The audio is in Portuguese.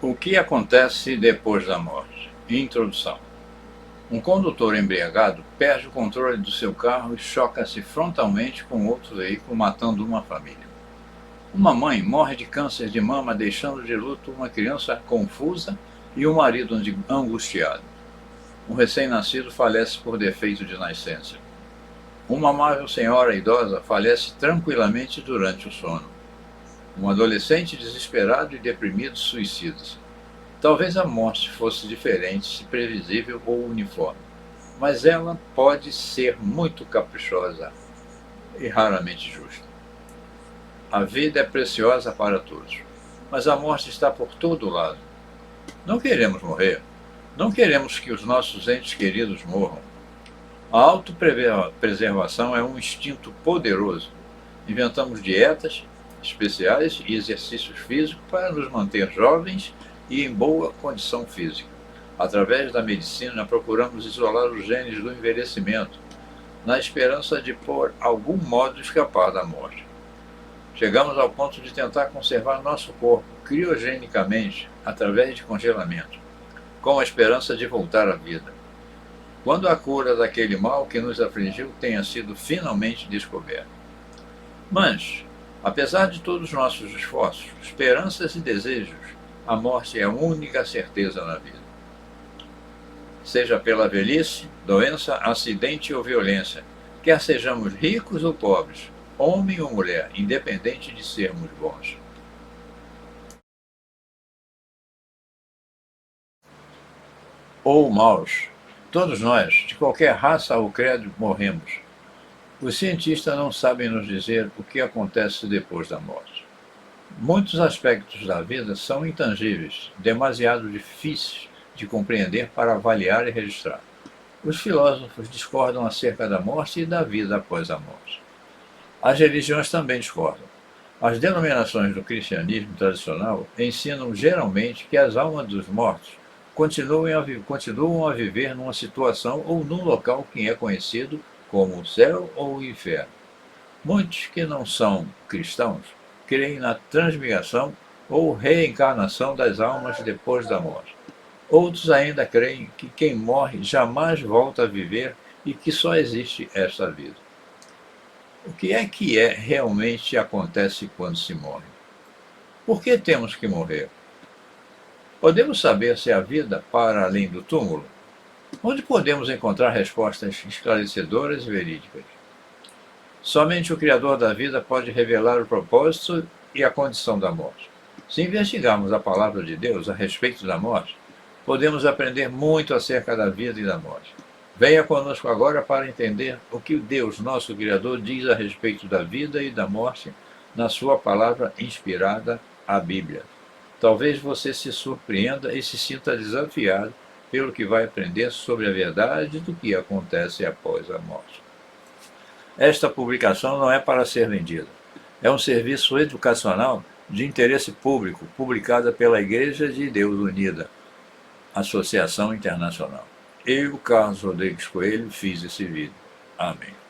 O que acontece depois da morte? Introdução. Um condutor embriagado perde o controle do seu carro e choca-se frontalmente com outro veículo, matando uma família. Uma mãe morre de câncer de mama, deixando de luto uma criança confusa e um marido angustiado. Um recém-nascido falece por defeito de nascença. Uma amável senhora idosa falece tranquilamente durante o sono. Um adolescente desesperado e deprimido suicida-se. Talvez a morte fosse diferente, previsível ou uniforme, mas ela pode ser muito caprichosa e raramente justa. A vida é preciosa para todos, mas a morte está por todo lado. Não queremos morrer. Não queremos que os nossos entes queridos morram. A autopreservação é um instinto poderoso. Inventamos dietas especiais e exercícios físicos para nos manter jovens e em boa condição física. Através da medicina, procuramos isolar os genes do envelhecimento, na esperança de, por algum modo, escapar da morte. Chegamos ao ponto de tentar conservar nosso corpo criogenicamente, através de congelamento, com a esperança de voltar à vida, quando a cura daquele mal que nos afligiu tenha sido finalmente descoberta. Mas, apesar de todos os nossos esforços, esperanças e desejos, a morte é a única certeza na vida. Seja pela velhice, doença, acidente ou violência, quer sejamos ricos ou pobres, homem ou mulher, independente de sermos bons. Ou maus, todos nós, de qualquer raça ou credo, morremos. Os cientistas não sabem nos dizer o que acontece depois da morte. Muitos aspectos da vida são intangíveis, demasiado difíceis de compreender para avaliar e registrar. Os filósofos discordam acerca da morte e da vida após a morte. As religiões também discordam. As denominações do cristianismo tradicional ensinam geralmente que as almas dos mortos continuam a viver numa situação ou num local que é conhecido como o céu ou o inferno. Muitos que não são cristãos creem na transmigração ou reencarnação das almas depois da morte. Outros ainda creem que quem morre jamais volta a viver e que só existe esta vida. O que realmente acontece quando se morre? Por que temos que morrer? Podemos saber se há vida para além do túmulo? Onde podemos encontrar respostas esclarecedoras e verídicas? Somente o Criador da vida pode revelar o propósito e a condição da morte. Se investigarmos a palavra de Deus a respeito da morte, podemos aprender muito acerca da vida e da morte. Venha conosco agora para entender o que Deus, nosso Criador, diz a respeito da vida e da morte na sua palavra inspirada, a Bíblia. Talvez você se surpreenda e se sinta desafiado pelo que vai aprender sobre a verdade do que acontece após a morte. Esta publicação não é para ser vendida. É um serviço educacional de interesse público, publicada pela Igreja de Deus Unida, Associação Internacional. Eu, Carlos Rodrigues Coelho, fiz esse vídeo. Amém.